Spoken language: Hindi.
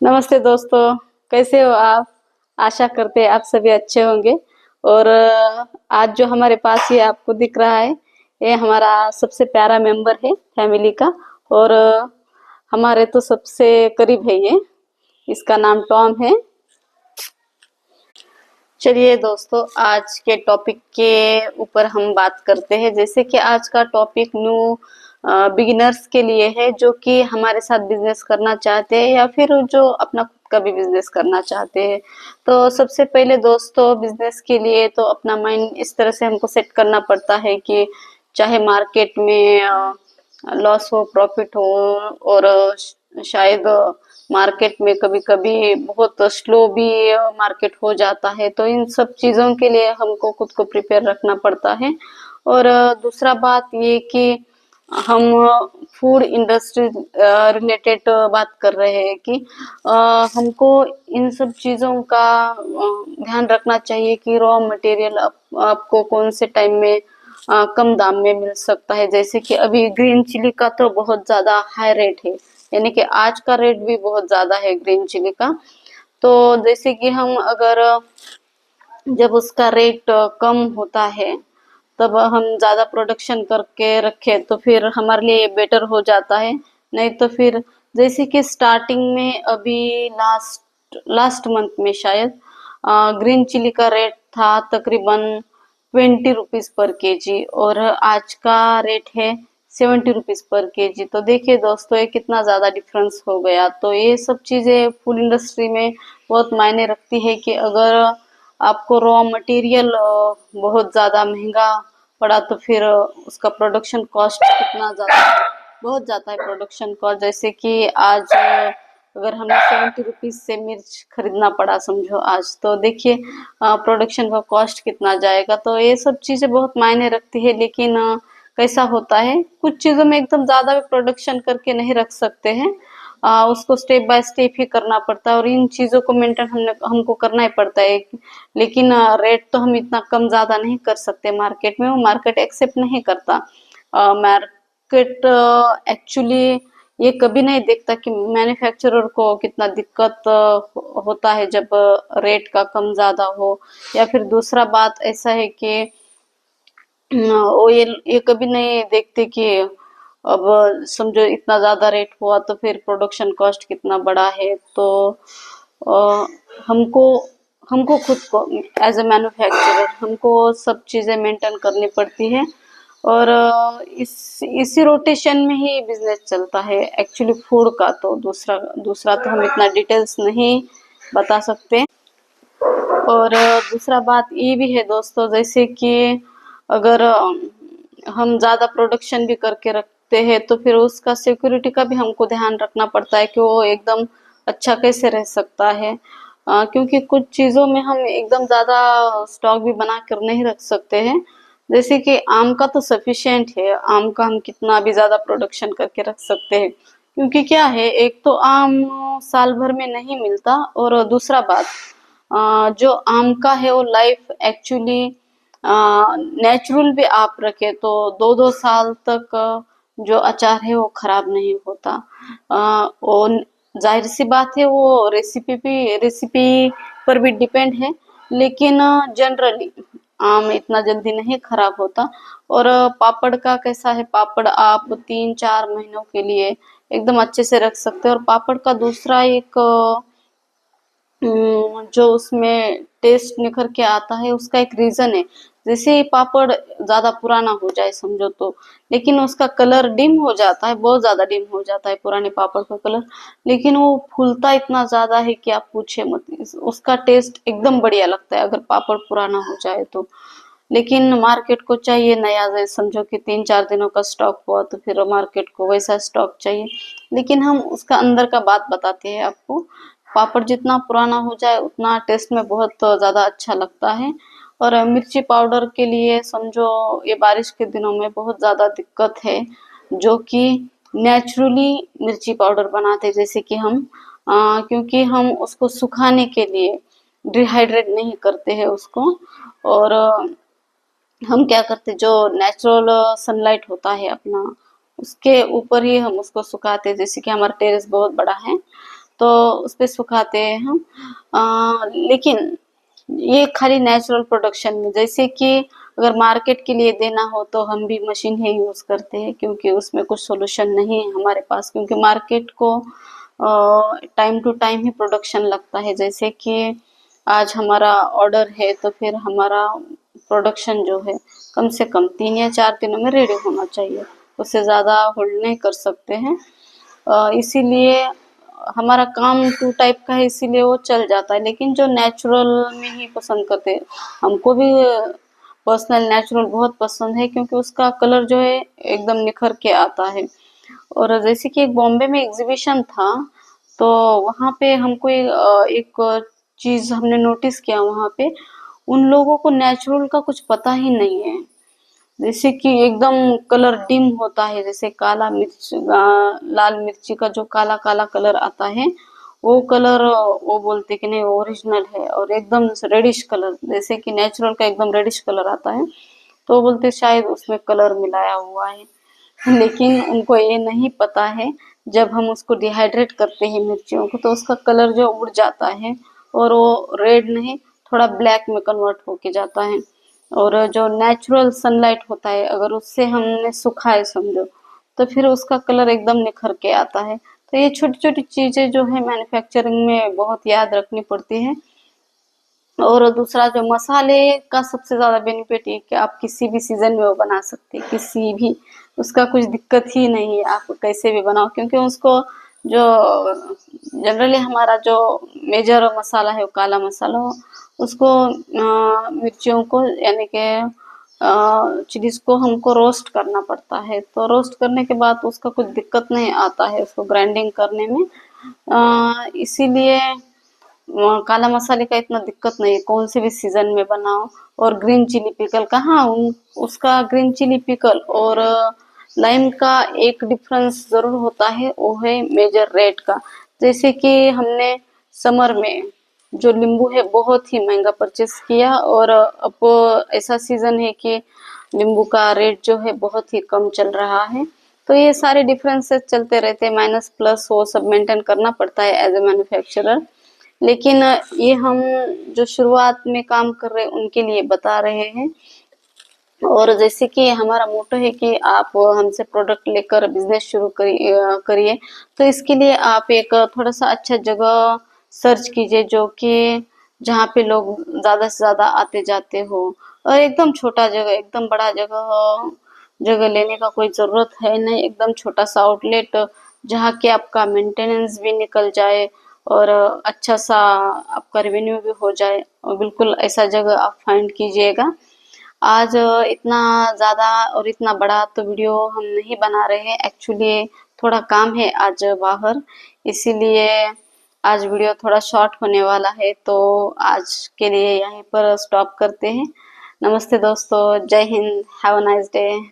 नमस्ते दोस्तों, कैसे हो आप? आशा करते हैं आप सभी अच्छे होंगे। और आज जो हमारे पास ये आपको दिख रहा है, ये हमारा सबसे प्यारा मेंबर है फैमिली का। और हमारे तो सबसे करीब है ये। इसका नाम टॉम है। चलिए दोस्तों, आज के टॉपिक के ऊपर हम बात करते हैं। जैसे कि आज का टॉपिक न्यू बिगिनर्स के लिए है, जो कि हमारे साथ बिजनेस करना चाहते हैं या फिर जो अपना खुद का भी बिजनेस करना चाहते हैं। तो सबसे पहले दोस्तों, बिजनेस के लिए तो अपना माइंड इस तरह से हमको सेट करना पड़ता है कि चाहे मार्केट में लॉस हो प्रॉफिट हो, और शायद मार्केट में कभी कभी बहुत स्लो भी मार्केट हो जाता है। तो इन सब चीजों के लिए हमको खुद को प्रिपेयर रखना पड़ता है। और दूसरा बात ये कि हम फूड इंडस्ट्री रिलेटेड बात कर रहे हैं कि हमको इन सब चीजों का ध्यान रखना चाहिए कि रॉ मटेरियल आपको कौन से टाइम में कम दाम में मिल सकता है। जैसे कि अभी ग्रीन चिली का तो बहुत ज्यादा हाई रेट है, यानी कि आज का रेट भी बहुत ज्यादा है ग्रीन चिली का। तो जैसे कि हम अगर जब उसका रेट कम होता है, तब हम ज्यादा प्रोडक्शन करके रखे तो फिर हमारे लिए बेटर हो जाता है। नहीं तो फिर जैसे कि स्टार्टिंग में अभी लास्ट लास्ट मंथ में शायद ग्रीन चिली का रेट था तकरीबन 20 रुपीज पर केजी, और आज का रेट है 70 रुपीज पर केजी। तो देखिए दोस्तों, ये कितना ज्यादा डिफरेंस हो गया। तो ये सब चीजें फूड इंडस्ट्री में बहुत मायने रखती है कि अगर आपको रॉ मटेरियल बहुत ज्यादा महंगा पड़ा तो फिर उसका प्रोडक्शन कॉस्ट कितना ज्यादा बहुत जाता है प्रोडक्शन कॉस्ट। जैसे कि आज अगर हमें 70 रुपीज से मिर्च खरीदना पड़ा समझो आज, तो देखिए प्रोडक्शन का कॉस्ट कितना जाएगा। तो ये सब चीजें बहुत मायने रखती है। लेकिन कैसा होता है, कुछ चीजों में एकदम ज्यादा भी प्रोडक्शन करके नहीं रख सकते हैं। उसको स्टेप बाय स्टेप ही करना पड़ता है, और इन चीजों को मेंटेन हमको करना ही पड़ता है। लेकिन रेट तो हम इतना कम ज्यादा नहीं कर सकते मार्केट में, वो मार्केट एक्सेप्ट नहीं करता। मार्केट एक्चुअली ये कभी नहीं देखता कि मैन्युफैक्चरर को कितना दिक्कत होता है जब रेट का कम ज्यादा हो। या फिर दूसरा बात ऐसा है कि वो ये कभी नहीं देखते कि अब समझो इतना ज्यादा रेट हुआ तो फिर प्रोडक्शन कॉस्ट कितना बड़ा है। तो अ, हमको हमको खुद को एज ए मैन्युफैक्चरर हमको सब चीजें मेंटेन करनी पड़ती है। और इसी रोटेशन में ही बिजनेस चलता है एक्चुअली फूड का। तो दूसरा दूसरा तो हम इतना डिटेल्स नहीं बता सकते। और दूसरा बात ये भी है दोस्तों, जैसे कि अगर हम ज्यादा प्रोडक्शन भी करके रखते हैं तो फिर उसका सिक्योरिटी का भी हमको ध्यान रखना पड़ता है कि वो एकदम अच्छा कैसे रह सकता है। क्योंकि कुछ चीजों में हम एकदम ज्यादा स्टॉक भी बना कर नहीं रख सकते हैं। जैसे कि आम का तो सफिशिएंट है, आम का हम कितना भी ज्यादा प्रोडक्शन करके रख सकते हैं। क्योंकि क्या है, एक तो आम साल भर में नहीं मिलता, और दूसरा बात जो आम का है वो लाइफ एक्चुअली नेचुरल भी आप रखे तो 2-2 साल तक जो अचार है वो खराब नहीं होता। वो जाहिर सी बात है, वो रेसिपी पर भी डिपेंड है। लेकिन जनरली आम इतना जल्दी नहीं खराब होता। और पापड़ का कैसा है, पापड़ आप 3-4 महीनों के लिए एकदम अच्छे से रख सकते हैं। और पापड़ का दूसरा एक जो उसमें टेस्ट निखर के आता है, उसका एक रीजन है। जैसे पापड़ ज्यादा पुराना हो जाए समझो तो, लेकिन उसका कलर डिम हो जाता है, बहुत ज्यादा डिम हो जाता है पुराने पापड़ का कलर। लेकिन वो फूलता इतना ज्यादा है कि आप पूछे मत, उसका टेस्ट एकदम बढ़िया लगता है अगर पापड़ पुराना हो जाए तो। लेकिन मार्केट को चाहिए नया, जैसे समझो कि 3-4 दिनों का स्टॉक हुआ तो फिर मार्केट को वैसा स्टॉक चाहिए। लेकिन हम उसका अंदर का बात बताते हैं आपको। पापड़ जितना पुराना हो जाए उतना टेस्ट में बहुत ज्यादा अच्छा लगता है। और मिर्ची पाउडर के लिए समझो ये बारिश के दिनों में बहुत ज्यादा दिक्कत है, जो कि नेचुरली मिर्ची पाउडर बनाते हैं। जैसे कि हम क्योंकि हम उसको सुखाने के लिए डिहाइड्रेट नहीं करते हैं उसको। और हम क्या करते, जो नेचुरल सनलाइट होता है अपना, उसके ऊपर ही हम उसको सुखाते हैं। जैसे कि हमारा टेरेस बहुत बड़ा है, तो उस पे सुखाते हैं हम। लेकिन ये खाली नेचुरल प्रोडक्शन में, जैसे कि अगर मार्केट के लिए देना हो तो हम भी मशीन ही यूज करते हैं, क्योंकि उसमें कुछ सोल्यूशन नहीं है हमारे पास, क्योंकि मार्केट को टाइम टू टाइम ही प्रोडक्शन लगता है। जैसे कि आज हमारा ऑर्डर है तो फिर हमारा प्रोडक्शन जो है कम से कम 3 या 4 दिनों में रेडी होना चाहिए, उससे ज़्यादा होल्ड नहीं कर सकते हैं। इसीलिए हमारा काम 2 टाइप का है, इसीलिए वो चल जाता है। लेकिन जो नेचुरल में ही पसंद करते हैं, हमको भी पर्सनल नेचुरल बहुत पसंद है, क्योंकि उसका कलर जो है एकदम निखर के आता है। और जैसे कि एक बॉम्बे में एग्जीबिशन था, तो वहाँ पे हमको एक चीज हमने नोटिस किया, वहाँ पे उन लोगों को नेचुरल का कुछ पता ही नहीं है। जैसे कि एकदम कलर डिम होता है, जैसे काला मिर्च, लाल मिर्ची का जो काला काला कलर आता है, वो कलर वो बोलते कि नहीं ओरिजिनल है। और एकदम रेडिश कलर, जैसे कि नेचुरल का एकदम रेडिश कलर आता है, तो वो बोलते शायद उसमें कलर मिलाया हुआ है। लेकिन उनको ये नहीं पता है, जब हम उसको डिहाइड्रेट करते हैं मिर्चियों को, तो उसका कलर जो उड़ जाता है और वो रेड नहीं, थोड़ा ब्लैक में कन्वर्ट होके जाता है। और जो नेचुरल सनलाइट होता है, अगर उससे हमने सुखाए समझो, तो फिर उसका कलर एकदम निखर के आता है। तो ये छोटी छोटी चीजें जो है मैन्युफैक्चरिंग में बहुत याद रखनी पड़ती है। और दूसरा जो मसाले का सबसे ज्यादा बेनिफिट ये कि आप किसी भी सीजन में वो बना सकते हैं, किसी भी, उसका कुछ दिक्कत ही नहीं है, आप कैसे भी बनाओ। क्योंकि उसको जो जनरली हमारा जो मेजर मसाला है वो काला मसाला हो, उसको मिर्चियों को यानी कि चिलीज को हमको रोस्ट करना पड़ता है। तो रोस्ट करने के बाद उसका कुछ दिक्कत नहीं आता है उसको ग्राइंडिंग करने में। इसीलिए काला मसाले का इतना दिक्कत नहीं है, कौन से भी सीजन में बनाओ। और ग्रीन चिली पिकल का, हाँ उसका ग्रीन चिली पिकल और लाइम का एक डिफरेंस जरूर होता है, वो है मेजर रेट का। जैसे कि हमने समर में जो नींबू है बहुत ही महंगा परचेस किया, और अब ऐसा सीजन है कि नींबू का रेट जो है बहुत ही कम चल रहा है। तो ये सारे डिफरेंसेस चलते रहते हैं, माइनस प्लस वो सब मेंटेन करना पड़ता है एज ए मैन्युफैक्चरर। लेकिन ये हम जो शुरुआत में काम कर रहे हैं उनके लिए बता रहे हैं। और जैसे कि हमारा मोटो है कि आप हमसे प्रोडक्ट लेकर बिजनेस शुरू करिए, तो इसके लिए आप एक थोड़ा सा अच्छा जगह सर्च कीजिए, जो कि जहाँ पे लोग ज्यादा से ज्यादा आते जाते हो। और एकदम छोटा जगह, एकदम बड़ा जगह जगह लेने का कोई जरूरत है नहीं, एकदम छोटा सा आउटलेट जहाँ के आपका मेंटेनेंस भी निकल जाए और अच्छा सा आपका रेवेन्यू भी हो जाए, और बिल्कुल ऐसा जगह आप फाइंड कीजिएगा। आज इतना ज़्यादा और इतना बड़ा तो वीडियो हम नहीं बना रहे हैं, एक्चुअली थोड़ा काम है आज बाहर, इसीलिए आज वीडियो थोड़ा शॉर्ट होने वाला है। तो आज के लिए यहीं पर स्टॉप करते हैं। नमस्ते दोस्तों, जय Hind, have a nice day.